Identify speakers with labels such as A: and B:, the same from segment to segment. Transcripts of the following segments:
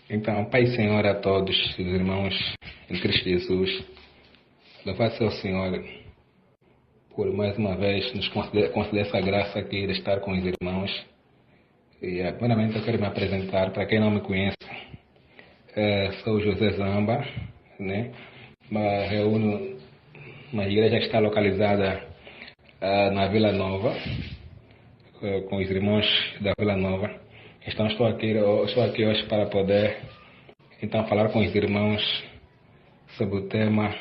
A: Então, Pai e Senhor a todos os irmãos em Cristo Jesus, louvado seja o Senhor por mais uma vez nos conceder essa graça aqui de estar com os irmãos. E, primeiramente, eu quero me apresentar. Para quem não me conhece, sou José Zamba, né? Reúno uma igreja que está localizada na Vila Nova, com os irmãos da Vila Nova. Então, estou aqui hoje para poder falar com os irmãos sobre o tema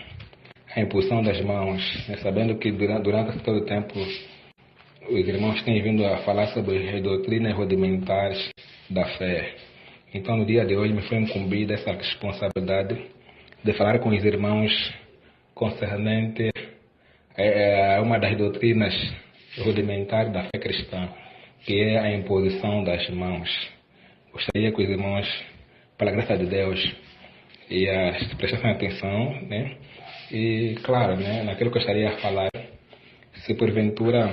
A: a imposição das mãos, né? Sabendo que durante todo o tempo os irmãos têm vindo a falar sobre as doutrinas rudimentares da fé. Então, no dia de hoje, me foi incumbida essa responsabilidade de falar com os irmãos concernente a uma das doutrinas rudimentares da fé cristã, que é a imposição das mãos. Gostaria que os irmãos, pela graça de Deus, prestassem atenção, né? E, claro, né, naquilo que eu estaria a falar, se porventura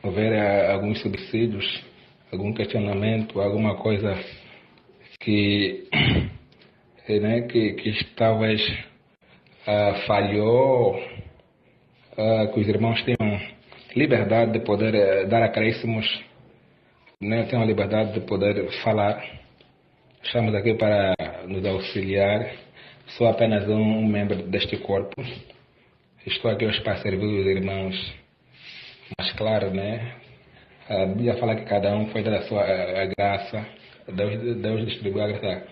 A: houver alguns subsídios, algum questionamento, alguma coisa que talvez falhou, que os irmãos tenham liberdade de poder dar acréscimos, né, tenham liberdade de poder falar. Estamos aqui para nos auxiliar. Sou apenas um membro deste corpo. Estou aqui hoje para servir os irmãos. Mas claro, né? A Bíblia fala que cada um foi dada a sua graça. Deus distribuiu a graça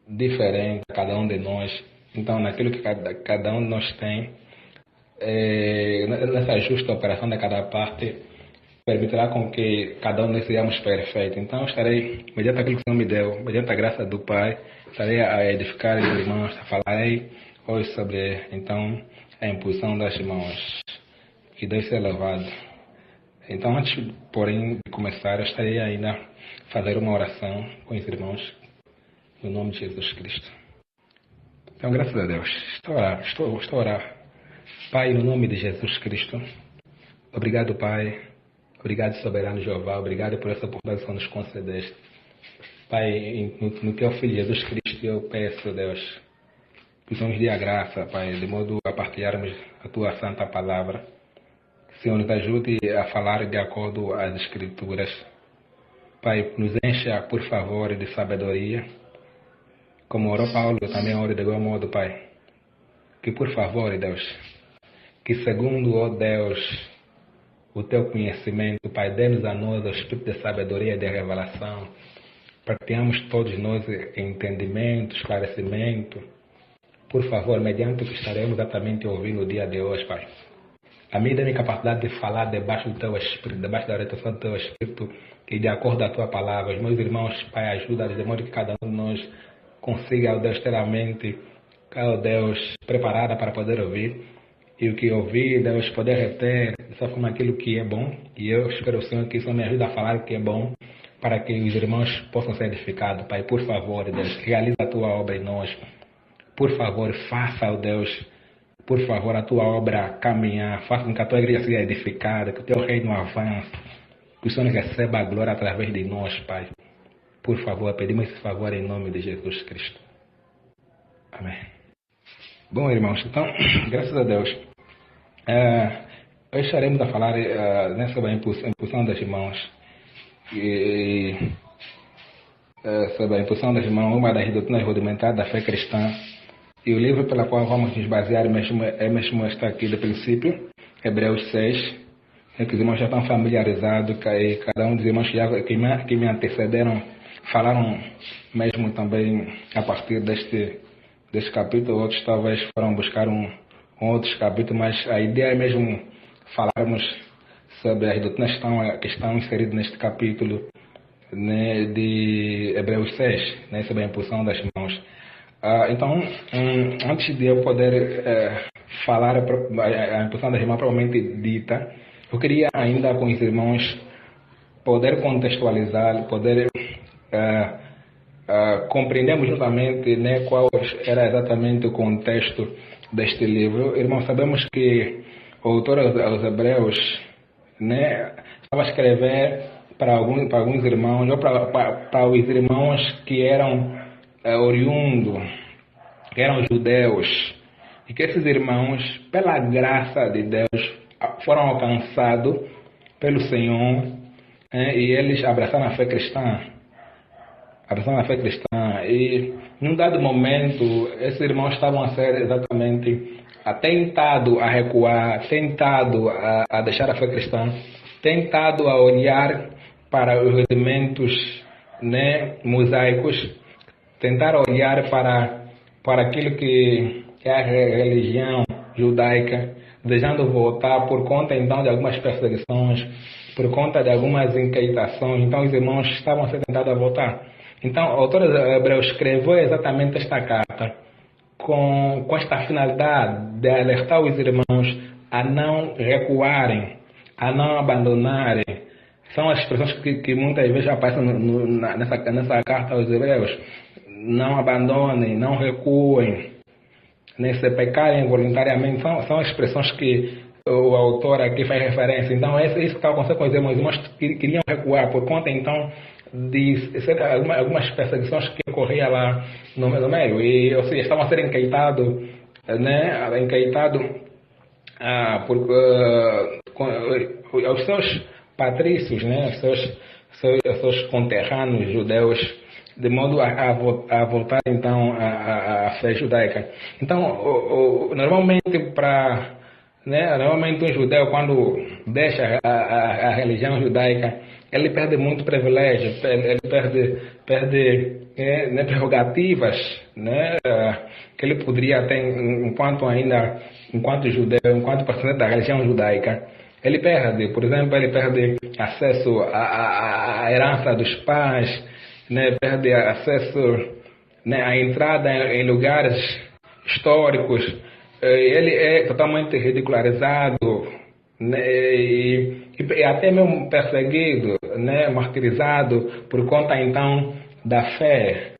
A: diferente a cada um de nós. Então, naquilo que cada um de nós tem, nessa justa operação de cada parte, permitirá com que cada um de nós sejamos perfeitos. Então, eu estarei, mediante aquilo que o Senhor me deu, mediante a graça do Pai, estarei a edificar os irmãos, a falarei hoje sobre, então, a imposição das mãos. Que Deus seja louvado. Então, antes, porém, de começar, eu estarei ainda a fazer uma oração com os irmãos, no nome de Jesus Cristo. Então, graças a Deus, estou a orar. Pai, no nome de Jesus Cristo, obrigado, Pai. Obrigado, soberano Jeová. Obrigado por essa oportunidade que nos concedeste. Pai, no teu Filho Jesus Cristo, eu peço, Deus, que o Senhor nos dê a graça, Pai, de modo a partilharmos a tua santa palavra. Que o Senhor nos ajude a falar de acordo às Escrituras. Pai, nos encha, por favor, de sabedoria. Como orou Paulo, eu também oro de igual modo, Pai. Que, por favor, Deus, que segundo, ó Deus, o teu conhecimento, Pai, dê-nos a nós o espírito de sabedoria e de revelação, para que tenhamos todos nós entendimento, esclarecimento, por favor, mediante o que estaremos exatamente ouvindo no dia de hoje, Pai. A mim dê-me capacidade de falar debaixo do teu espírito, debaixo da orientação do teu espírito e de acordo com a tua palavra. Os meus irmãos, Pai, ajuda-nos de modo que cada um de nós consiga, ó Deus, ter a mente, ó Deus, preparada para poder ouvir. E o que ouvir, Deus, poder reter dessa forma aquilo que é bom. E eu espero, Senhor, que isso me ajude a falar o que é bom, para que os irmãos possam ser edificados. Pai, por favor, Deus, realiza a tua obra em nós. Por favor, faça, ó Deus, por favor, a tua obra caminhar. Faça com que a tua igreja seja edificada, que o teu reino avance, que o Senhor receba a glória através de nós, Pai. Por favor, pedimos esse favor em nome de Jesus Cristo. Amém. Bom, irmãos, então, graças a Deus, hoje estaremos a falar sobre a impulsão das mãos. Sobre a impulsão das mãos, uma das doutrinas rudimentares da fé cristã. E o livro pela qual vamos nos basear é mesmo este aqui do princípio, Hebreus 6, que os irmãos já estão familiarizados, e cada um dos irmãos que me antecederam falaram mesmo também a partir deste capítulo. Outros talvez foram buscar um outro capítulo, mas a ideia é mesmo falarmos sobre as doutrinas que estão inseridas neste capítulo, né, de Hebreus 6, né, sobre a impulsão das mãos. Então, antes de eu poder falar a impulsão das mãos propriamente dita, eu queria ainda com os irmãos poder contextualizar, poder compreendermos justamente, né, qual era exatamente o contexto deste livro. Irmãos, sabemos que o autor aos Hebreus, né, estava a escrever para alguns irmãos, ou para os irmãos que eram oriundo, que eram judeus, e que esses irmãos, pela graça de Deus, foram alcançados pelo Senhor, e eles abraçaram a fé cristã. Abraçaram a fé cristã. E, num dado momento, esses irmãos estavam a ser exatamente tentado a recuar, tentado a deixar a fé cristã, tentado a olhar para os elementos, né, mosaicos, tentar olhar para aquilo que é a religião judaica, desejando voltar por conta então de algumas perseguições, por conta de algumas inquietações. Então os irmãos estavam a ser tentados a voltar. Então o autor hebreu escreveu exatamente esta carta com esta finalidade de alertar os irmãos a não recuarem, a não abandonarem. São as expressões que muitas vezes aparecem nessa carta aos hebreus. Não abandonem, não recuem, nem se pecarem voluntariamente. São expressões que o autor aqui faz referência. Então, é isso que estava acontecendo com os irmãos. Os irmãos queriam recuar por conta, então, de algumas perseguições que ocorriam lá no meio. E, ou seja, estavam a ser enqueitados, né, aos seus patrícios, né, aos seus conterrâneos judeus, de modo a voltar então à fé judaica. Então, normalmente normalmente um judeu, quando deixa a religião judaica, ele perde muito privilégio, ele perde prerrogativas, né, que ele poderia ter enquanto judeu, enquanto pertencente da religião judaica. Ele perde, por exemplo, ele perde acesso à herança dos pais, né, perde acesso, né, à entrada em lugares históricos. Ele é totalmente ridicularizado, né, e até mesmo perseguido, né, martirizado por conta então da fé.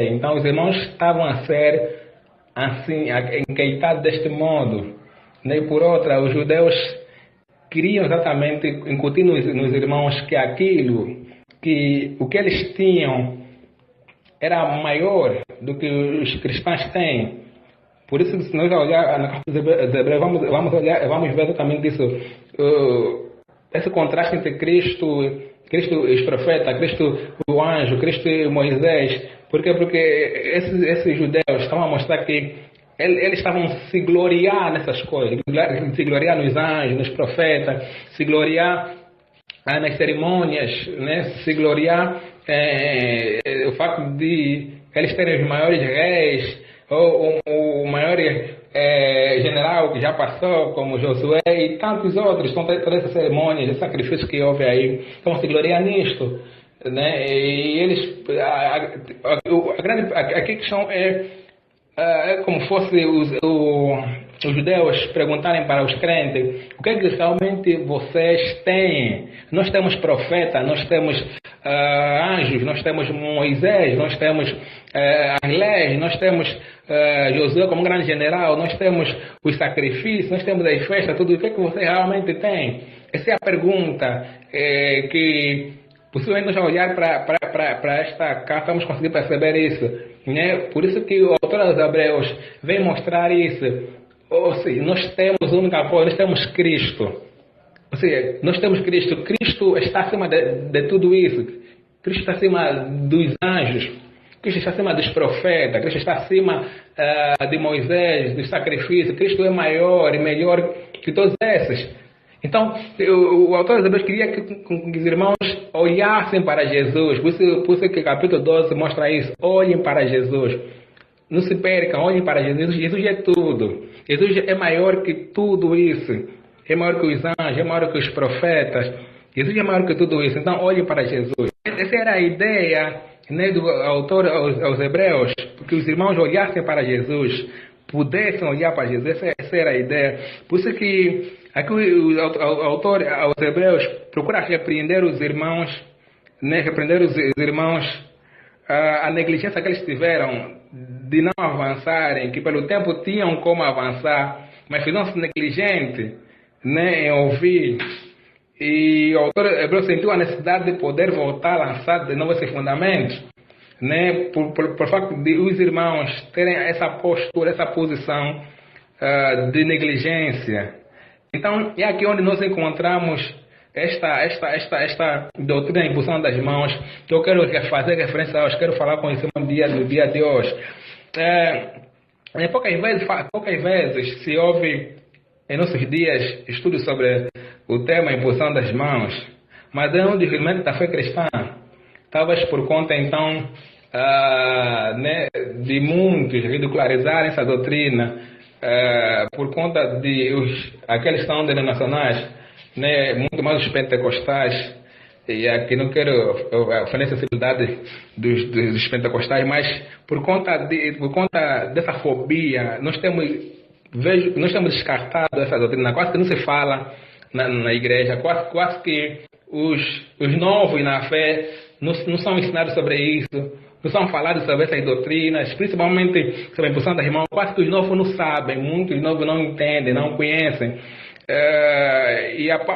A: Então os irmãos estavam a ser assim enqueitados deste modo, né, e por outra, os judeus queriam exatamente incutir nos irmãos que o que eles tinham era maior do que os cristãos têm. Por isso, se nós olhar na carta dos Hebreus, vamos ver exatamente isso. Esse contraste entre Cristo e os profetas, Cristo o anjo, Cristo e Moisés. Por quê? Porque esses judeus estavam a mostrar que eles estavam a se gloriar nessas coisas, se gloriar nos anjos, nos profetas, se gloriar nas cerimônias, né? Se gloriar o facto de eles terem os maiores reis, ou o maior general que já passou, como Josué e tantos outros. São todas essas cerimônias de sacrifícios que houve aí. Então se gloriar nisto, né? E eles, a questão é como fosse os judeus perguntarem para os crentes: o que é que realmente vocês têm? Nós temos profeta, nós temos anjos, nós temos Moisés, nós temos as leis, nós temos Josué como grande general, nós temos os sacrifícios, nós temos as festas, tudo. O que é que você realmente tem? Essa é a pergunta que, possivelmente, nós, ao olhar para esta carta, vamos conseguir perceber isso, né? Por isso que o autor dos Hebreus vem mostrar isso. Ou seja, nós temos única coisa, nós temos Cristo. Ou seja, nós temos Cristo. Cristo está acima de tudo isso. Cristo está acima dos anjos. Cristo está acima dos profetas. Cristo está acima de Moisés, dos sacrifícios. Cristo é maior e melhor que todos esses. Então, o autor dos Hebreus queria que os irmãos olhassem para Jesus. Por isso que o capítulo 12 mostra isso. Olhem para Jesus. Não se percam, olhem para Jesus. Jesus é tudo. Jesus é maior que tudo isso. É maior que os anjos, é maior que os profetas. Jesus é maior que tudo isso. Então, olhem para Jesus. Essa era a ideia, né, do autor aos Hebreus, que os irmãos olhassem para Jesus, pudessem olhar para Jesus. Essa era a ideia. Por isso que aqui o autor aos Hebreus procura repreender os irmãos, né, a negligência que eles tiveram de não avançarem, que pelo tempo tinham como avançar, mas fizeram-se negligentes, né, em ouvir. E o autor hebreu sentiu a necessidade de poder voltar a lançar de novo esses fundamentos, né, por facto de os irmãos terem essa postura, essa posição de negligência. Então, é aqui onde nós encontramos esta doutrina da imposição das mãos, que eu quero fazer referência hoje, quero falar com isso no dia de hoje. Poucas vezes se ouve em nossos dias estudos sobre o tema imposição das mãos, mas é um desvio da fé cristã. Talvez por conta, então, né, de muitos ridicularizarem essa doutrina, por conta de aqueles que são denominacionais, né, muito mais os pentecostais, e aqui não quero ofender a sensibilidade dos pentecostais, mas por conta dessa fobia, nós temos descartado essa doutrina, quase que não se fala na igreja, quase que os novos na fé não são ensinados sobre isso, não são falados sobre essas doutrinas, principalmente sobre a imposição das mãos, quase que os novos não sabem, muitos novos não entendem, não conhecem.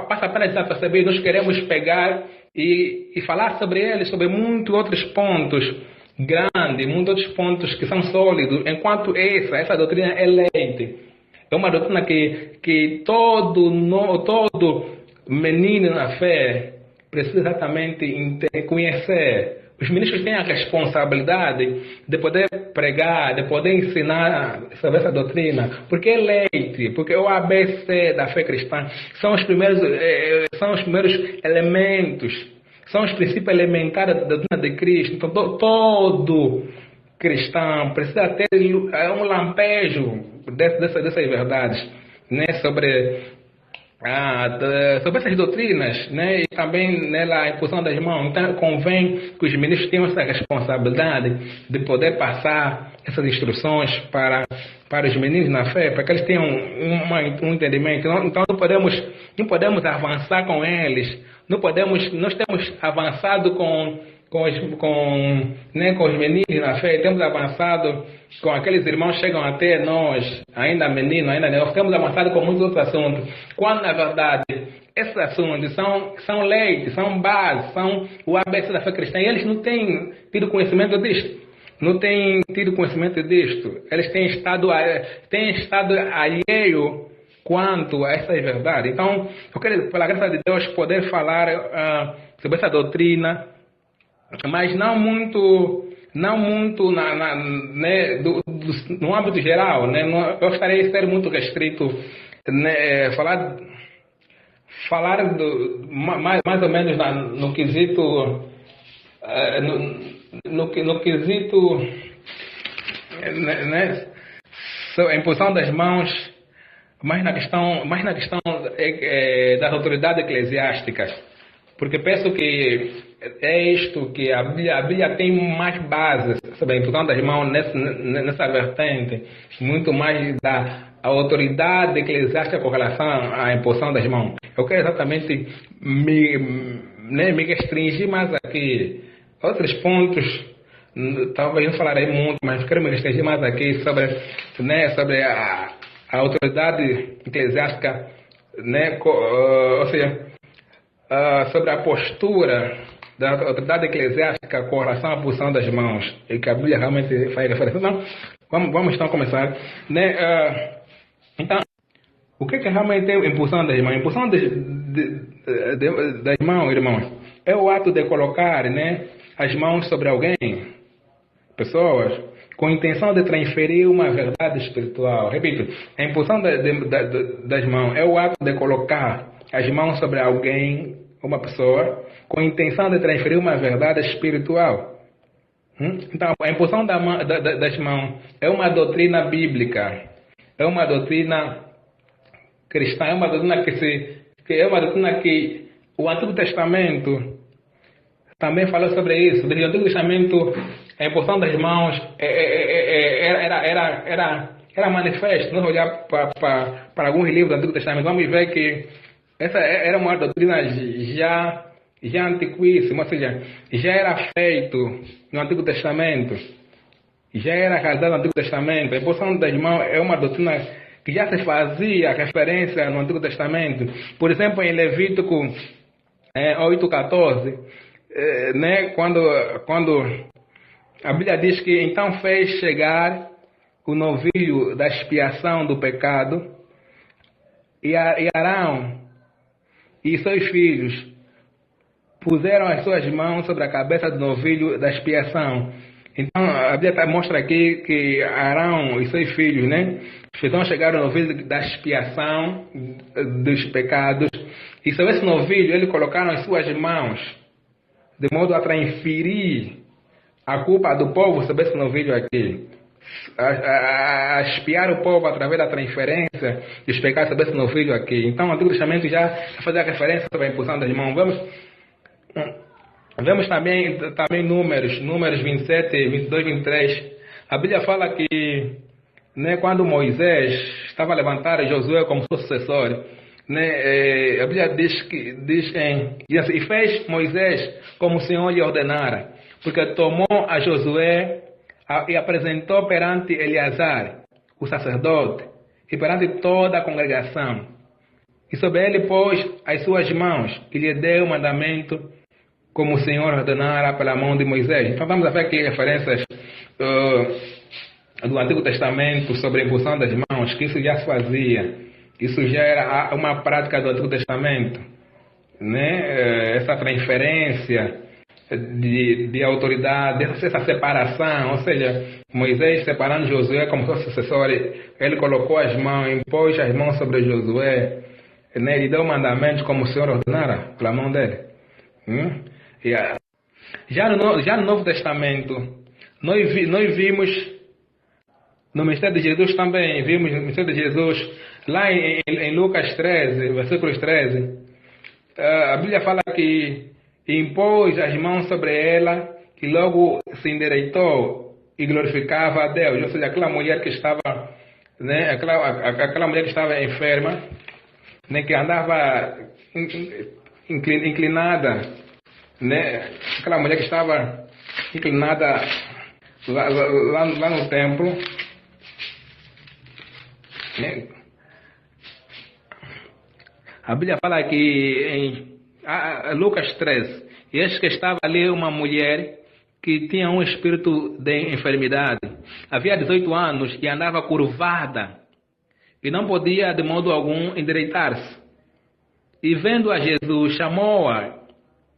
A: Passa apenas a perceber, nós queremos pegar e falar sobre eles, sobre muitos outros pontos grandes, muitos outros pontos que são sólidos, enquanto essa doutrina é leite. É uma doutrina que todo menino na fé precisa exatamente conhecer. Os ministros têm a responsabilidade de poder pregar, de poder ensinar sobre essa doutrina, porque é leite, porque o ABC da fé cristã são os primeiros elementos, são os princípios elementares da doutrina de Cristo. Então, todo cristão precisa ter um lampejo dessas verdades, né, sobre essas doutrinas, né, e também nela a imposição das mãos. Então convém que os ministros tenham essa responsabilidade de poder passar essas instruções para os meninos na fé, para que eles tenham um entendimento. Então não podemos avançar com eles, nós temos avançado com os meninos na fé, temos avançado com aqueles irmãos que chegam até nós, ainda meninos, ainda nós, temos avançado com muitos outros assuntos, quando na verdade esses assuntos são leite, são base, são o ABC da fé cristã, e eles não têm tido conhecimento disto. Não têm tido conhecimento disto. Eles têm estado alheio quanto a essas verdades. Então, eu quero, pela graça de Deus, poder falar sobre essa doutrina, mas não muito né, no âmbito geral, né? Eu gostaria de ser muito restrito, né, falar mais ou menos no quesito no quesito, né, a imposição das mãos, mais na questão das autoridades eclesiásticas, porque penso que é isto que a Bíblia tem mais bases sobre a imposição das mãos nessa vertente, muito mais da autoridade eclesiástica com relação à imposição das mãos. Eu quero exatamente me restringir mais aqui. Outros pontos, talvez não falarei muito, mas quero me restringir mais aqui sobre a autoridade eclesiástica, né, ou seja, sobre a postura da autoridade eclesiástica com relação à posição das mãos, e que a Bíblia realmente faz referência. Então, vamos então começar, né? Então, o que realmente é a impulsão das mãos? A impulsão das mãos, irmãos, é o ato de colocar, né, as mãos sobre alguém, pessoas, com a intenção de transferir uma verdade espiritual. Repito, a impulsão das mãos é o ato de colocar as mãos sobre alguém, uma pessoa, com a intenção de transferir uma verdade espiritual. Então, a impulsão das mãos é uma doutrina bíblica, é uma doutrina cristã, é uma doutrina que o Antigo Testamento também falou sobre isso. Desde o Antigo Testamento, a imposição das mãos era manifesto. Nós olhar para alguns livros do Antigo Testamento, vamos ver que essa era uma doutrina já antiquíssima, ou seja, já era feito no Antigo Testamento, já era realizado no Antigo Testamento. A imposição das mãos é uma doutrina que já se fazia referência no Antigo Testamento. Por exemplo, em Levítico 8:14, né, quando A Bíblia diz que então fez chegar o novilho da expiação do pecado, e Arão e seus filhos puseram as suas mãos sobre a cabeça do novilho da expiação. Então a Bíblia mostra aqui que Arão e seus filhos, né, então chegaram ao novilho da expiação dos pecados, e sobre esse novilho eles colocaram as suas mãos, de modo a transferir a culpa do povo sobre esse novilho aqui. A espiar o povo através da transferência dos pecados sobre esse novilho aqui. Então o Antigo Testamento já faz a referência sobre a imposição das mãos. Vemos também números 27, 22, 23. A Bíblia fala que, né, quando Moisés estava a levantar Josué como seu sucessor, né, a Bíblia diz assim, e fez Moisés como o Senhor lhe ordenara, porque tomou a Josué e apresentou perante Eleazar, o sacerdote, e perante toda a congregação. E sobre ele pôs as suas mãos e lhe deu o mandamento como o Senhor ordenara pela mão de Moisés. Então vamos ver aqui referências do Antigo Testamento sobre a imposição das mãos, que isso já se fazia. Isso já era uma prática do Antigo Testamento, né? Essa transferência de autoridade, essa separação, ou seja, Moisés separando Josué como seu sucessor, ele colocou as mãos, impôs as mãos sobre Josué, né? Ele deu mandamentos como o Senhor ordenara pela mão dele. Já no Novo Testamento, nós vimos no ministério de Jesus também, vimos no ministério de Jesus, lá em Lucas 13, versículos 13, a Bíblia fala que impôs as mãos sobre ela e logo se endireitou e glorificava a Deus. Ou seja, aquela mulher que estava, né, aquela mulher que estava enferma, né, que andava inclinada, né, aquela mulher que estava inclinada lá no templo, né. A Bíblia fala que em Lucas 13, e eis que estava ali uma mulher que tinha um espírito de enfermidade. Havia 18 anos e andava curvada e não podia de modo algum endireitar-se. E vendo a Jesus, chamou-a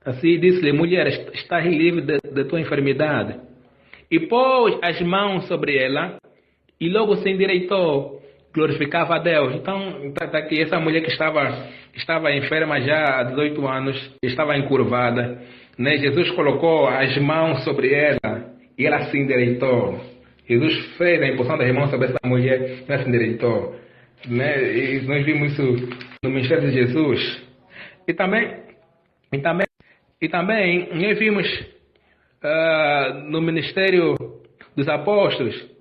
A: assim e disse-lhe: mulher, estás livre de tua enfermidade. E pôs as mãos sobre ela e logo se endireitou, glorificava a Deus. Então, está aqui essa mulher que estava enferma já há 18 anos, estava encurvada, né? Jesus colocou as mãos sobre ela e ela se endireitou. Jesus fez a imposição das mãos sobre essa mulher e ela se endireitou, né? E nós vimos isso no ministério de Jesus. E também nós vimos no ministério dos apóstolos,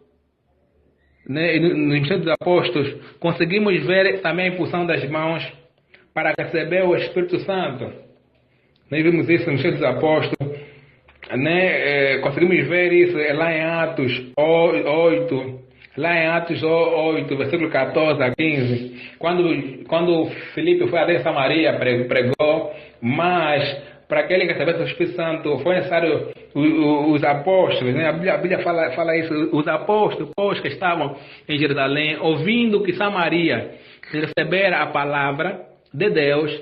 A: né, no ministério dos apóstolos, conseguimos ver também a impulsão das mãos para receber o Espírito Santo. Nós vimos isso no ministério dos apóstolos, né, conseguimos ver isso lá em Atos 8, versículo 14 a 15, quando Filipe foi até Samaria, pregou, mas para que ele recebesse o Espírito Santo foi necessário os apóstolos, né? A Bíblia fala isso, os apóstolos que estavam em Jerusalém, ouvindo que Samaria recebera a palavra de Deus,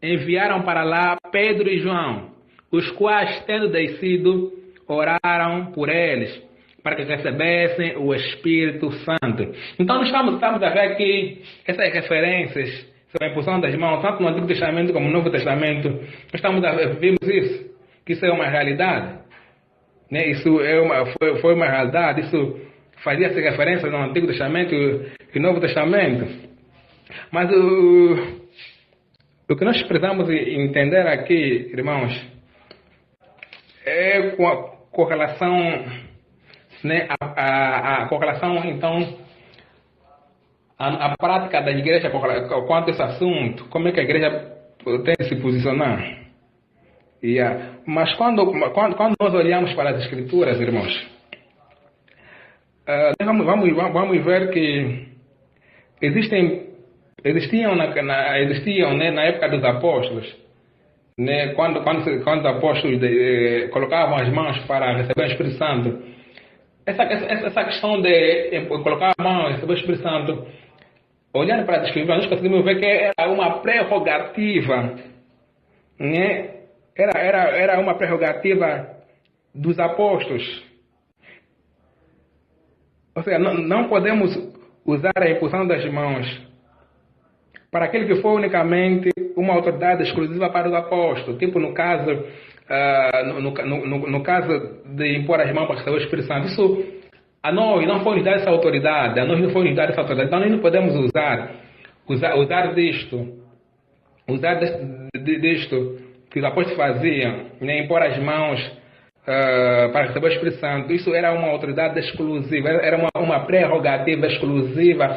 A: enviaram para lá Pedro e João, os quais, tendo descido, oraram por eles, para que recebessem o Espírito Santo. Então nós estamos a ver aqui essas referências sobre a imposição das mãos, tanto no Antigo Testamento como no Novo Testamento. Nós estamos a ver, vimos isso, que isso é uma realidade, né? Isso foi uma realidade, isso fazia-se referência no Antigo Testamento e Novo Testamento. Mas o que nós precisamos entender aqui, irmãos, é com relação, né, a correlação, então, a prática da igreja quanto a esse assunto, como é que a igreja tem que se posicionar. Mas quando nós olhamos para as Escrituras, irmãos, vamos ver que existiam, né, na época dos apóstolos, né, quando os apóstolos colocavam as mãos para receber o Espírito Santo, essa questão de colocar a mão e receber o Espírito Santo, olhando para a descrição, nós conseguimos ver que era uma prerrogativa, né? Era uma prerrogativa dos apóstolos. Ou seja, não podemos usar a imposição das mãos para aquele que foi unicamente uma autoridade exclusiva para os apóstolos. Tipo no caso, no caso de impor as mãos para receber o Espírito Santo. Isso a nós não foi nos dada essa autoridade. A nós não foi nos dada essa autoridade. Então nós não podemos usar disto que os apóstolos faziam, né, impor as mãos para receber o Espírito Santo. Isso era uma autoridade exclusiva, era uma prerrogativa exclusiva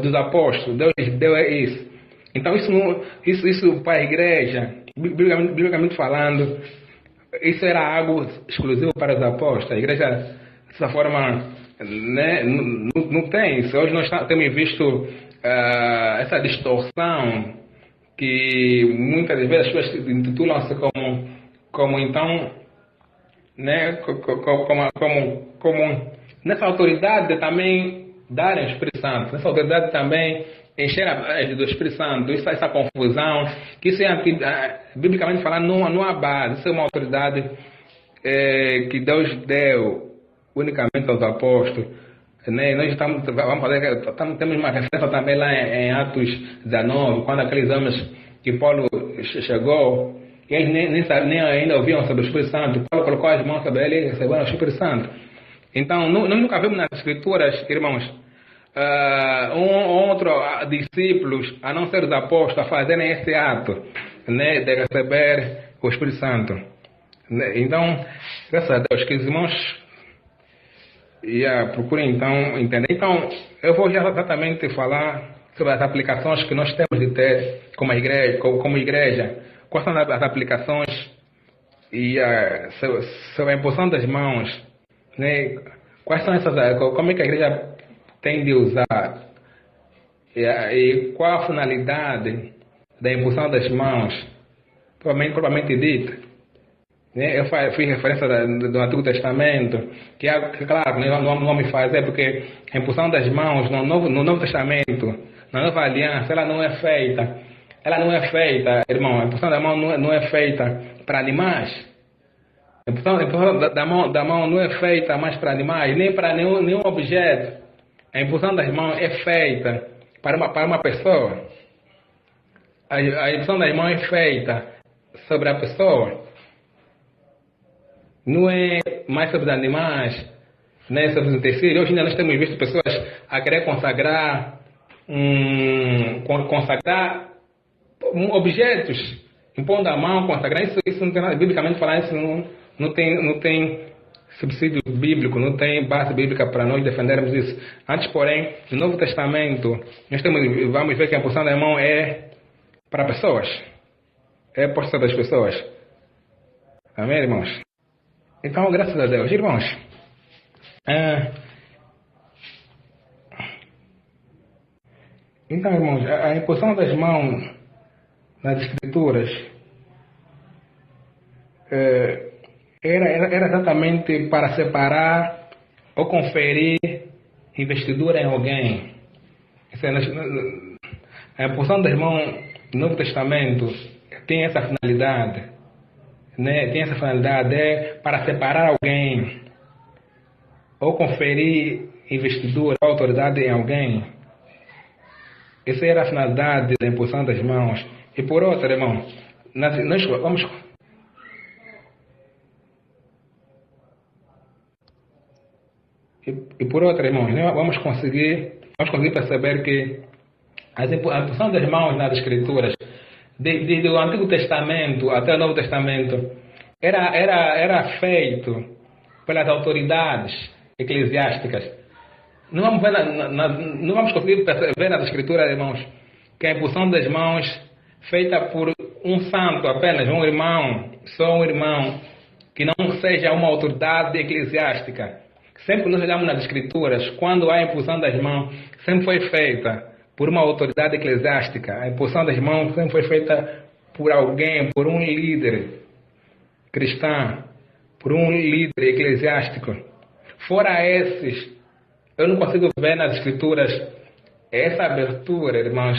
A: dos apóstolos. Deus deu isso. Então isso para a igreja, biblicamente falando, isso era algo exclusivo para os apóstolos. A igreja, dessa forma, né, não tem isso. Hoje nós temos visto essa distorção que muitas vezes as pessoas intitulam-se como então, né, como nessa autoridade também darem o Espírito Santo, nessa autoridade também encher do Espírito Santo, essa confusão, que isso biblicamente falando não há base, isso é uma autoridade que Deus deu unicamente aos apóstolos, né? Nós temos uma referência também lá em Atos 19, quando aqueles homens que Paulo chegou, e eles nem ainda ouviam sobre o Espírito Santo. Paulo colocou as mãos sobre ele e receberam o Espírito Santo. Então, nós nunca vimos nas Escrituras, irmãos, outro discípulos, a não ser os apóstolos, a fazerem esse ato, né, de receber o Espírito Santo. Então, graças a Deus, que os irmãos procurem então entender. Então, eu vou já exatamente falar sobre as aplicações que nós temos de ter como igreja. Quais são as aplicações e sobre a imposição das mãos, né? Quais são como é que a igreja tem de usar e qual a finalidade da imposição das mãos, propriamente dita. Eu fiz referência do Antigo Testamento, que claro, não vamos fazer, porque a imposição das mãos no Novo Testamento, na Nova Aliança, ela não é feita. Ela não é feita, irmão, a imposição da mão não é feita para animais. A imposição da mão não é feita mais para animais, nem para nenhum objeto. A imposição das mãos é feita para uma pessoa. A imposição das mãos é feita sobre a pessoa. Não é mais sobre os animais, nem sobre os utensílios. Hoje ainda nós temos visto pessoas a querer consagrar objetos, impondo a mão, consagrar. Isso não tem nada, biblicamente falando, isso não tem subsídio bíblico, não tem base bíblica para nós defendermos isso. Antes, porém, no Novo Testamento, vamos ver que a imposição da mão é para pessoas. É posta sobre as pessoas. Amém, irmãos? Então, graças a Deus, irmãos, então, irmãos, a imposição das mãos nas Escrituras era exatamente para separar ou conferir investidura em alguém. A imposição das mãos no Novo Testamento tem essa finalidade. Né, tem essa finalidade para separar alguém ou conferir investidura ou autoridade em alguém. Essa era a finalidade da imposição das mãos. E por outra, irmão, nós vamos... E por outra, irmãos, nós vamos conseguir perceber que a imposição das mãos nas Escrituras, desde o Antigo Testamento até o Novo Testamento, era feito pelas autoridades eclesiásticas. Não vamos conseguir ver nas Escrituras, irmãos, que a imposição das mãos feita por um santo apenas, um irmão, só um irmão, que não seja uma autoridade eclesiástica. Sempre que nós olhamos nas Escrituras, quando há a imposição das mãos, sempre foi feita por uma autoridade eclesiástica. A imposição das mãos sempre foi feita por alguém, por um líder cristão, por um líder eclesiástico. Fora esses, eu não consigo ver nas escrituras essa abertura, irmãos,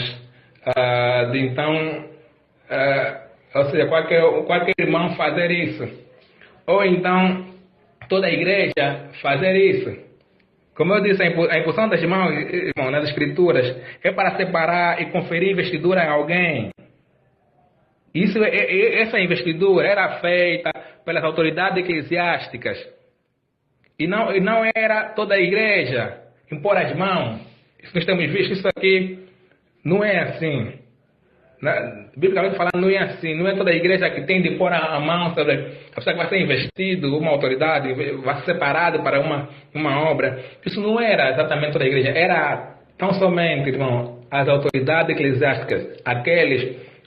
A: de então, ou seja, qualquer irmão fazer isso. Ou então, toda a igreja fazer isso. Como eu disse, a imposição das mãos, irmão, nas escrituras, é para separar e conferir investidura a alguém. Essa investidura era feita pelas autoridades eclesiásticas. E não era toda a igreja impor as mãos. Isso nós temos visto, isso aqui não é assim. Biblicamente falando, não é assim. Não é toda a igreja que tem de pôr a mão sobre a pessoa que vai ser investido, uma autoridade, vai ser separado para uma obra. Isso não era exatamente toda a igreja. Era tão somente, irmão, as autoridades eclesiásticas,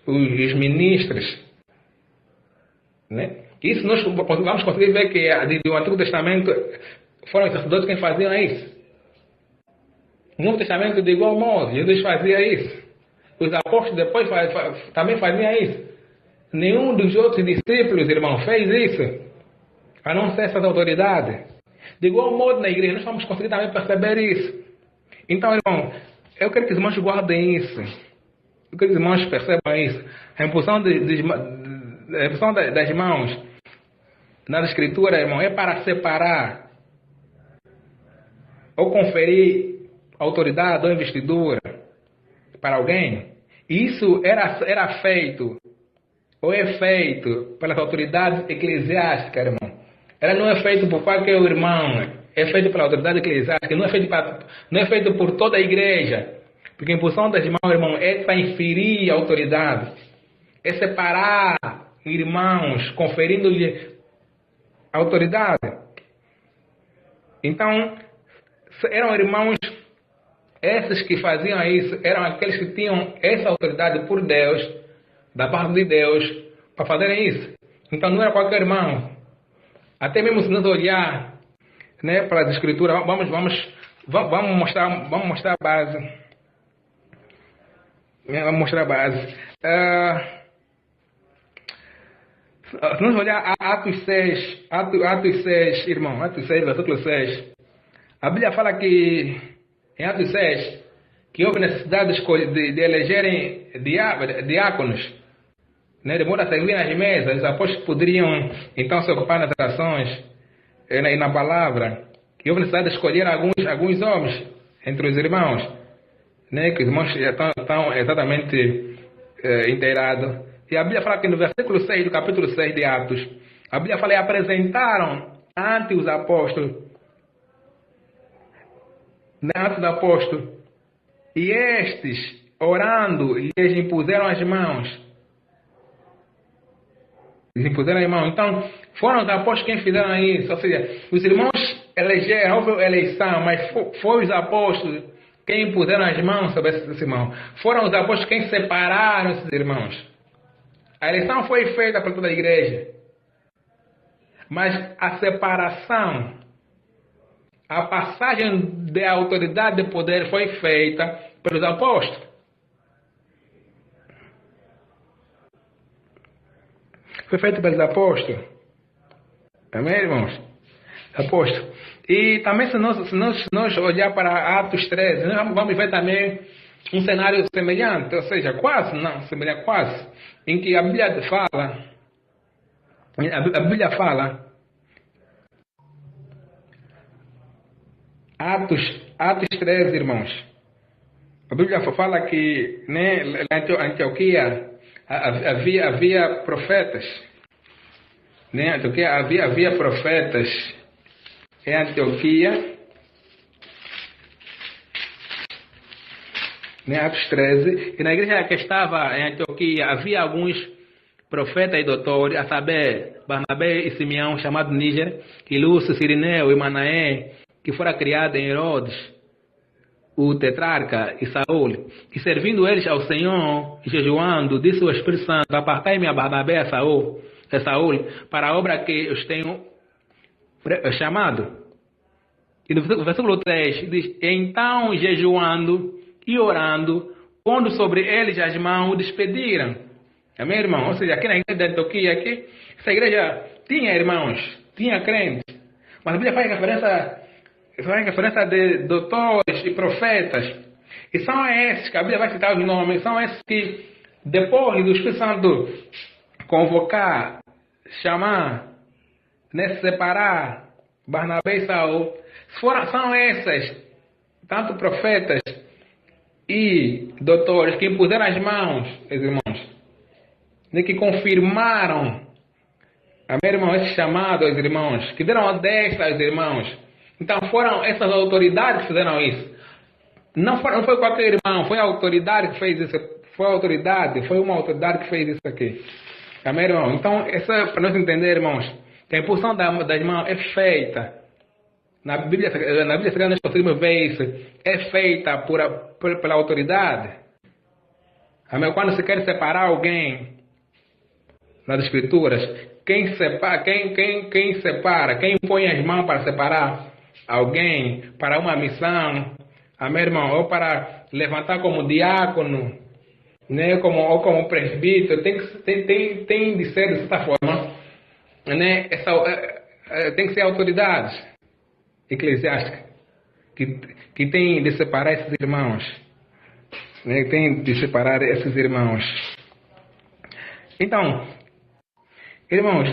A: os ministros. Né? Isso nós vamos conseguir ver que do Antigo Testamento foram os sacerdotes quem faziam isso. No Novo Testamento, de igual modo, Jesus fazia isso. Os apóstolos depois também faziam isso. Nenhum dos outros discípulos, irmão, fez isso, a não ser essas autoridades. De igual modo, na igreja, nós vamos conseguir também perceber isso. Então, irmão, eu quero que os irmãos guardem isso. Eu quero que os irmãos percebam isso. A imposição das mãos nas escrituras, irmão, é para separar ou conferir autoridade ou investidura para alguém. Isso era feito ou é feito pelas autoridades eclesiásticas, irmão. Ela não é feito por qualquer irmão, é feito pela autoridade eclesiástica, não é feito por toda a igreja. Porque a imposição das mãos, irmão, é para inferir a autoridade, é separar irmãos, conferindo-lhe autoridade. Então, eram irmãos, esses que faziam isso, eram aqueles que tinham essa autoridade por Deus, da parte de Deus, para fazerem isso. Então, não era qualquer irmão. Até mesmo se nós olhar, né, para as escrituras, vamos mostrar a base. Vamos mostrar a base. Se nós olhar Atos 6, irmão, Atos 6, versículo 6, a Bíblia fala que, em Atos 6, que houve necessidade de elegerem diáconos, né, de modo a servir nas mesas. Os apóstolos poderiam, então, se ocupar nas orações e na palavra. Que houve necessidade de escolher alguns homens entre os irmãos, né, que os irmãos já estão exatamente inteirados. E a Bíblia fala que no versículo 6 do capítulo 6 de Atos, a Bíblia fala: e apresentaram ante os apóstolos, e estes, orando, lhes impuseram as mãos. Então, foram os apóstolos quem fizeram isso. Ou seja, os irmãos elegeram, houve eleição, mas foi os apóstolos quem impuseram as mãos sobre esses irmãos. Foram os apóstolos quem separaram esses irmãos. A eleição foi feita por toda a igreja. Mas a separação, a passagem de autoridade e de poder foi feita pelos apóstolos. Foi feito pelos apóstolos. Amém, irmãos? Apóstolos. E também se nós olhar para Atos 13, nós vamos ver também um cenário semelhante, ou seja, quase, em que a Bíblia fala, Atos 13, irmãos. A Bíblia fala que, né, na Antioquia havia profetas. Né? Antioquia havia profetas em Antioquia. Né? Atos 13. E na igreja que estava em Antioquia havia alguns profetas e doutores, a saber, Barnabé e Simeão, chamado Níger, e Lúcio, Cirineu e Manaém, que fora criado em Herodes, o tetrarca, e Saúl, e servindo eles ao Senhor, jejuando, disse o Espírito Santo: apartai-me a Barnabé a Saúl, para a obra que os tenho chamado. E no versículo 3 diz: então, jejuando e orando, pondo sobre eles as mãos, despediram. Amém, irmão? Ou seja, aqui na igreja de Antioquia, aqui, essa igreja tinha irmãos, tinha crentes, mas a Bíblia faz referência de doutores e profetas. E são esses que a Bíblia vai citar os nomes, são esses que, depois do Espírito Santo convocar, chamar, né, separar Barnabé e Saul, são essas, tanto profetas e doutores, que impuseram as mãos, meus irmãos, né, que confirmaram, amém, irmão, esse chamado aos irmãos, que deram a destra aos irmãos. Então foram essas autoridades que fizeram isso. Não foi qualquer irmão, foi a autoridade que fez isso. Foi uma autoridade que fez isso aqui. Amém, irmão? Então, para nós entender, irmãos, que a impulsão das mãos é feita. Na Bíblia Sagrada nós conseguimos ver isso. É feita pela autoridade. Amém? Quando se quer separar alguém nas Escrituras, quem põe as mãos para separar alguém para uma missão, amém, irmão, ou para levantar como diácono, né, ou como presbítero, tem de ser de certa forma, né, tem que ser autoridades eclesiásticas que tem de separar esses irmãos, né, tem de separar esses irmãos. Então, irmãos,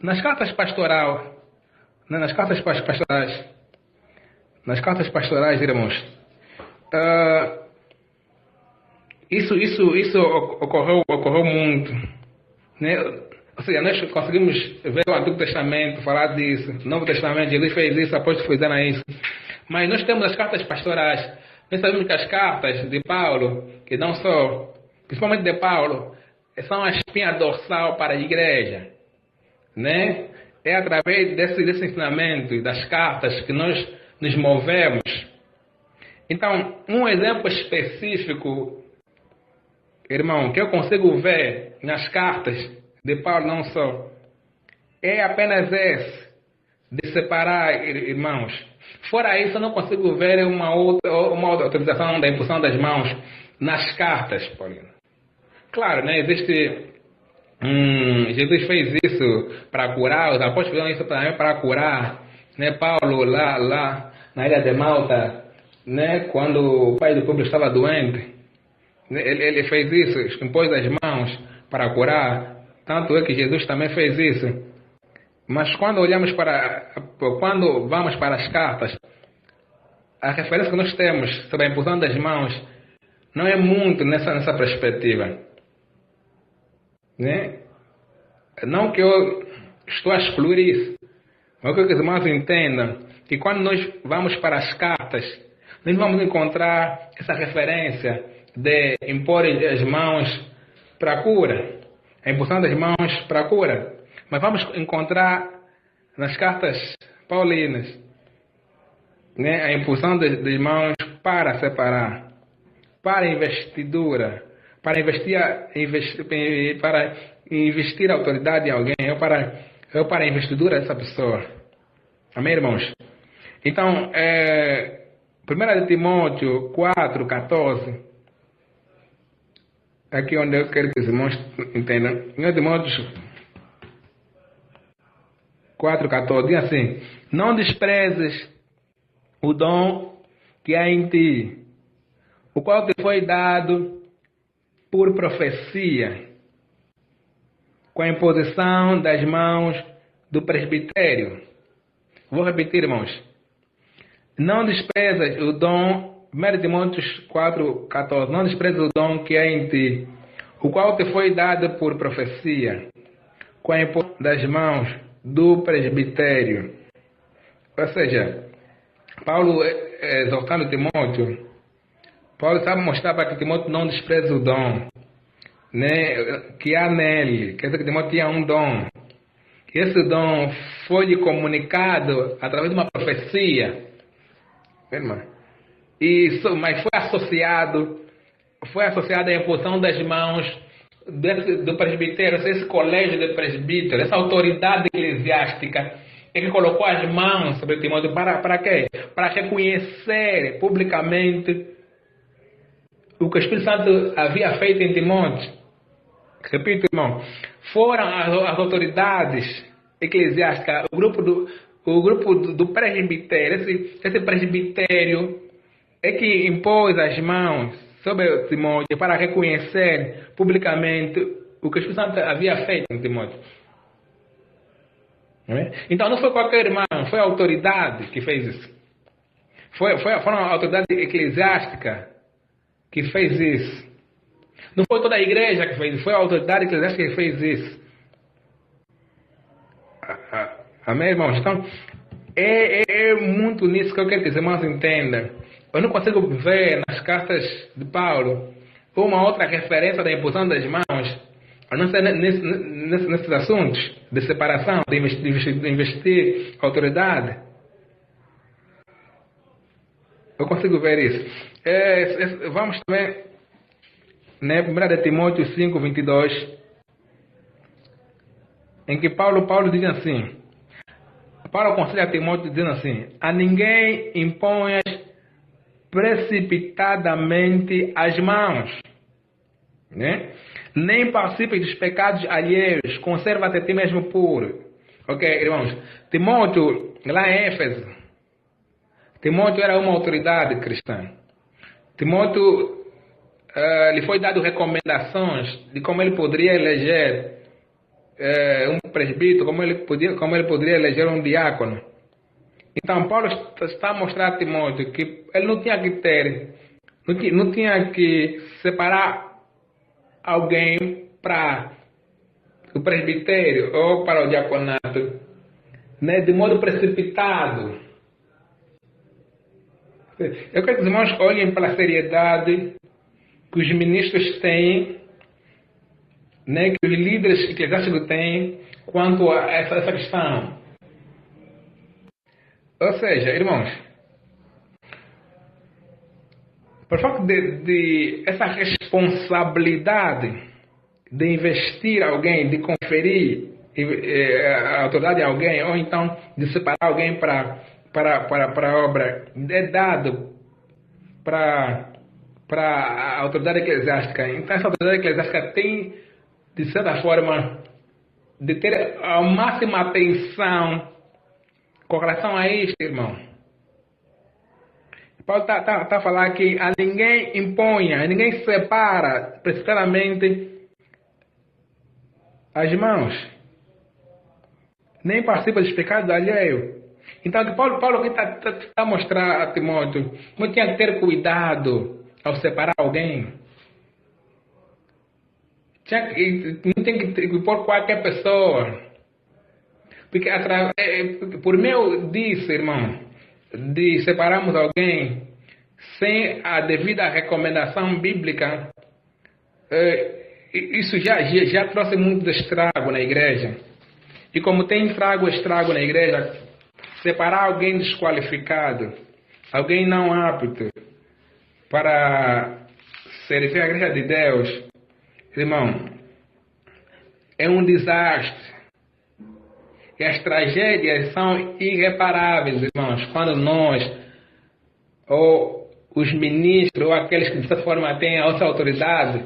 A: nas cartas pastorais, né, nas cartas pastorais, irmãos, isso ocorreu muito, né? Ou seja, nós conseguimos ver o Antigo Testamento falar disso, o Novo Testamento, Jesus fez isso, apóstolos fizeram isso, mas nós temos as cartas pastorais. Nós sabemos que as cartas de Paulo, que não só, principalmente de Paulo, são a espinha dorsal para a igreja, né? É através desse ensinamento, das cartas, que nós nos movemos. Então, um exemplo específico, irmão, que eu consigo ver nas cartas de Paulo, não só, é apenas esse, de separar irmãos. Fora isso, eu não consigo ver uma outra autorização da impulsão das mãos nas cartas, Paulino. Claro, né? Jesus fez isso para curar, os apóstolos fizeram isso também para curar, né? Paulo lá na ilha de Malta, né? Quando o pai do povo estava doente, ele fez isso, impôs as mãos para curar. Tanto é que Jesus também fez isso. Mas quando vamos para as cartas, a referência que nós temos sobre a impulsão das mãos não é muito nessa perspectiva, né? Não que eu estou a excluir isso, mas que os irmãos entendam que quando nós vamos para as cartas, nós vamos encontrar essa referência de impor as mãos para a cura, a impulsão das mãos para a cura. Mas vamos encontrar nas cartas paulinas, né, a impulsão das mãos para separar, para investidura, para investir a autoridade em alguém, ou para a investidura dessa pessoa. Amém, irmãos? Então, 1 Timóteo 4,14, aqui onde eu quero que os irmãos entendam. 1 Timóteo 4,14 diz assim: não desprezes o dom que há em ti, o qual te foi dado por profecia, com a imposição das mãos do presbitério. Vou repetir, irmãos. Não desprezas o dom, 1 Timóteo 4,14, não desprezas o dom que há em ti, o qual te foi dado por profecia, com a imposição das mãos do presbitério. Ou seja, Paulo exortando Timóteo, Paulo sabe mostrar para que Timóteo não despreze o dom, né, que há nele. Quer dizer que Timóteo tinha um dom. Esse dom foi-lhe comunicado através de uma profecia, irmã. Mas foi associado à imposição das mãos do presbitério, esse colégio de presbítero, essa autoridade eclesiástica, é que colocou as mãos sobre Timóteo para quê? Para reconhecer publicamente o que o Espírito Santo havia feito em Timóteo. Repito, irmão, foram as autoridades eclesiásticas, o grupo do presbitério, esse presbitério é que impôs as mãos sobre Timóteo para reconhecer publicamente o que o Espírito Santo havia feito em Timóteo. Não é? Então não foi qualquer irmão, foi a autoridade que fez isso. Foram a autoridade eclesiástica que fez isso. Não foi toda a igreja que fez isso, foi a autoridade eclesiástica que fez isso. Amém, irmãos? Então, é muito nisso que eu quero que os irmãos entendam. Eu não consigo ver nas cartas de Paulo uma outra referência da imposição das mãos, a não ser nesses assuntos de separação, de investir autoridade. Eu consigo ver isso. Vamos também, né, 1 de Timóteo 5, 22, em que Paulo diz assim, Paulo aconselha a Timóteo dizendo assim, a ninguém imponhas precipitadamente as mãos, né? Nem participes dos pecados alheios, conserva-te a ti mesmo puro. Ok, irmãos? Timóteo, lá em Éfeso, Timóteo era uma autoridade cristã. Timóteo lhe foi dado recomendações de como ele poderia eleger um presbítero, como ele poderia eleger um diácono. Então Paulo está a mostrar a Timóteo que ele não tinha que ter, não tinha que separar alguém para o presbitério ou para o diaconato, né, de modo precipitado. Eu quero que os irmãos olhem para a seriedade que os ministros têm, né, que os líderes eclesiásticos têm quanto a essa questão. Ou seja, irmãos, por fato de essa responsabilidade de investir alguém, de conferir a autoridade a alguém, ou então de separar alguém para a obra, é dado para a autoridade eclesiástica. Então essa autoridade eclesiástica tem, de certa forma, de ter a máxima atenção com relação a isto, irmão. Paulo está a falar que a ninguém imponha, a ninguém separa precipitadamente as mãos, nem participa dos pecados alheios. Então, Paulo aqui está a mostrar a Timóteo como tinha que ter cuidado ao separar alguém. Não tem que pôr qualquer pessoa. Porque por meio disso, irmão, de separarmos alguém sem a devida recomendação bíblica, isso já trouxe muito estrago na igreja. E como tem estrago na igreja, separar alguém desqualificado, alguém não apto para servir a igreja de Deus, irmão, é um desastre. E as tragédias são irreparáveis, irmãos, quando nós, ou os ministros, ou aqueles que de certa forma têm a nossa autoridade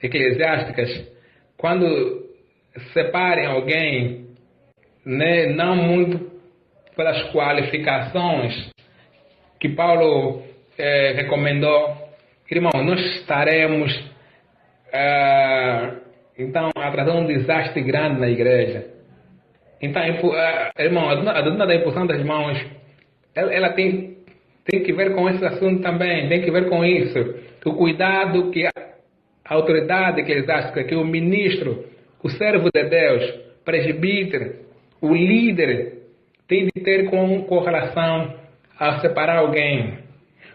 A: eclesiásticas, quando separem alguém, né, não muito pelas qualificações que Paulo recomendou, irmão, nós estaremos então atrasando um desastre grande na igreja. Então, irmão, a doutrina da imposição das mãos, ela tem que ver com esse assunto também, tem que ver com isso. O cuidado que a autoridade eclesiástica, que o ministro, o servo de Deus, presbítero, o líder, tem de ter com relação a separar alguém.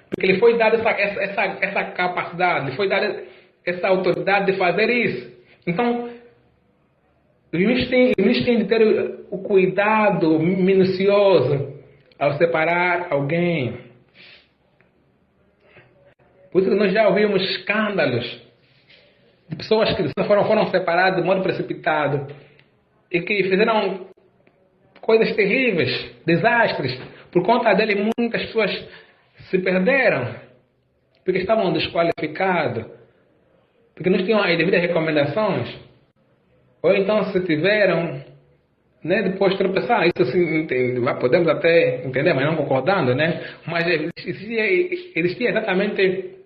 A: Porque lhe foi dada essa capacidade, lhe foi dada essa autoridade de fazer isso. Então, os ministros têm de ter o cuidado minucioso ao separar alguém. Por isso que nós já ouvimos escândalos de pessoas que de certa forma foram separadas de modo precipitado e que fizeram coisas terríveis, desastres. Por conta dele, muitas pessoas se perderam porque estavam desqualificados, porque não tinham as devidas recomendações, ou então se tiveram, né, depois tropeçar, isso assim, podemos até entender, mas não concordando, né? Mas existia exatamente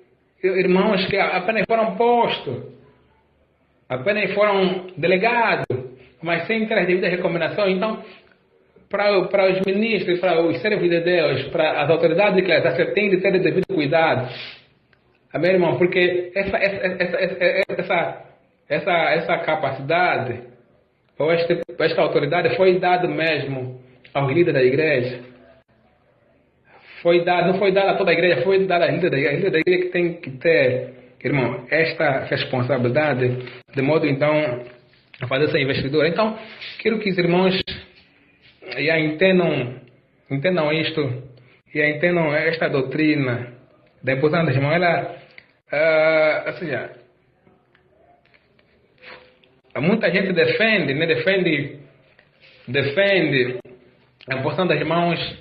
A: irmãos que apenas foram postos, apenas foram delegados, mas sem ter as devidas recomendações. Então, para os ministros, para os servos de Deus, para as autoridades eclesiásticas, tem de ter o devido cuidado. Amém, irmão? Porque essa capacidade, ou esta autoridade foi dada mesmo aos líderes da igreja. Não foi dada a toda a igreja, foi dada aos líderes da igreja. A líder da igreja que tem que ter, irmão, esta responsabilidade, de modo então a fazer essa investidura. Então, quero que os irmãos já entendam isto, já entendam esta doutrina da importância dos irmãos. Ela, ou seja, muita gente defende, né, defende a importância dos irmãos,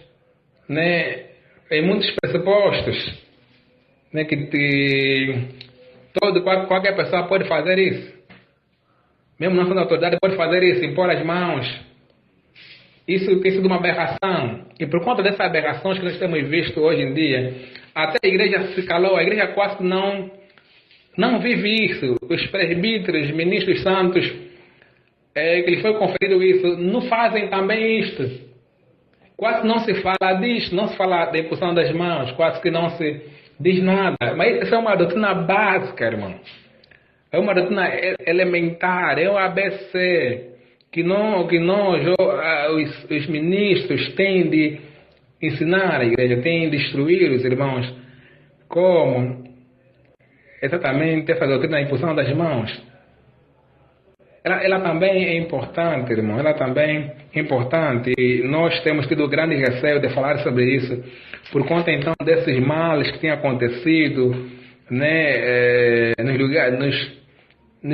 A: né, em muitos pressupostos, né, que qualquer pessoa pode fazer isso, mesmo não sendo autoridade, pode fazer isso, impor as mãos. Isso tem sido uma aberração. E por conta dessas aberrações que nós temos visto hoje em dia, até a igreja se calou, a igreja quase não vive isso. Os presbíteros, ministros santos, que lhes foi conferido isso, não fazem também isto. Quase não se fala disso, não se fala da imposição das mãos, quase que não se diz nada. Mas isso é uma doutrina básica, irmão. É uma doutrina elementar, é o ABC. Que os ministros têm de ensinar a igreja, têm de instruir os irmãos como exatamente essa doutrina da imposição das mãos. Ela também é importante, irmão, ela também é importante. E nós temos tido grande receio de falar sobre isso, por conta então desses males que têm acontecido, né, nos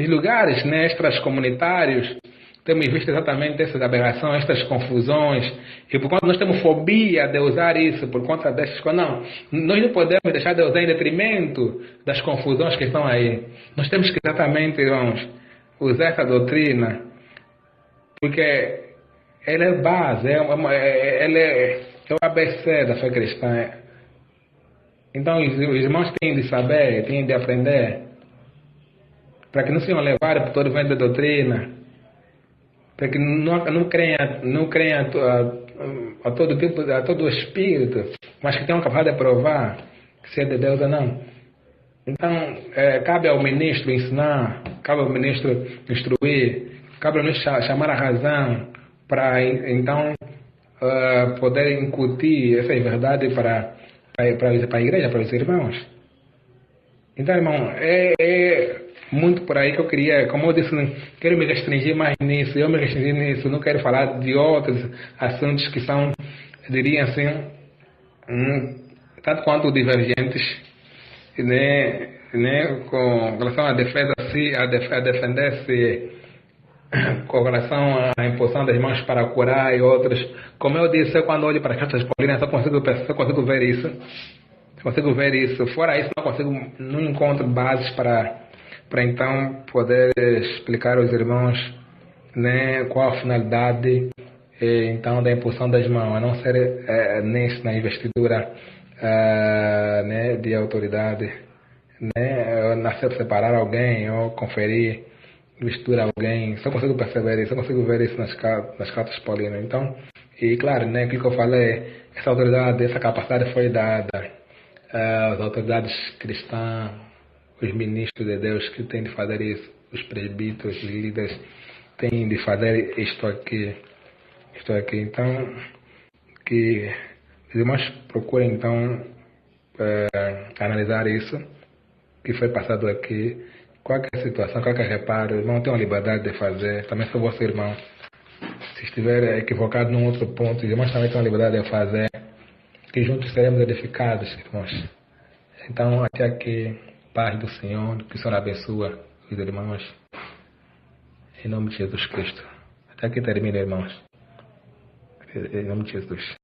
A: lugares, né, extracomunitários. Temos visto exatamente essas aberrações, essas confusões, e por conta nós temos fobia de usar isso, por conta dessas coisas. Não, nós não podemos deixar de usar em detrimento das confusões que estão aí. Nós temos que exatamente, irmãos, usar essa doutrina, porque ela é base, ela é o ABC da fé cristã. Então os irmãos têm de saber, têm de aprender, para que não sejam levados por todo o vento da doutrina, para que não creiam a todo tipo, a todo o espírito, mas que tenham capacidade de provar se é de Deus ou não. Então, cabe ao ministro ensinar, cabe ao ministro instruir, cabe ao ministro chamar a razão para então poder incutir essa verdade para a igreja, para os irmãos. Então, irmão, muito por aí que eu queria, como eu disse, não quero me restringir mais nisso, eu me restringi nisso, não quero falar de outros assuntos que são, diria assim, tanto quanto divergentes, né, com relação à defesa, a defender-se com relação à imposição das mãos para curar e outros. Como eu disse, eu quando olho para as cartas paulinas, só consigo ver isso. Consigo ver isso. Fora isso, não encontro bases para então poder explicar aos irmãos, né, qual a finalidade então da imposição das mãos, a não ser na investidura né, de autoridade, né, nascer separar alguém ou conferir investidura a alguém. Só consigo perceber isso, só consigo ver isso nas cartas paulinas. Então, e claro, né, aquilo que eu falei, essa autoridade, essa capacidade foi dada às autoridades cristãs, os ministros de Deus que têm de fazer isso, os presbíteros, os líderes têm de fazer isto aqui. Então, que os irmãos procurem então analisar isso que foi passado aqui, qualquer situação, qualquer reparo, o irmão tem uma liberdade de fazer, também sou vosso irmão. Se estiver equivocado num outro ponto, os irmãos também têm uma liberdade de fazer, que juntos seremos edificados, irmãos. Então, até aqui, paz do Senhor, que o Senhor abençoe os irmãos, em nome de Jesus Cristo. Até aqui termina, irmãos, em nome de Jesus.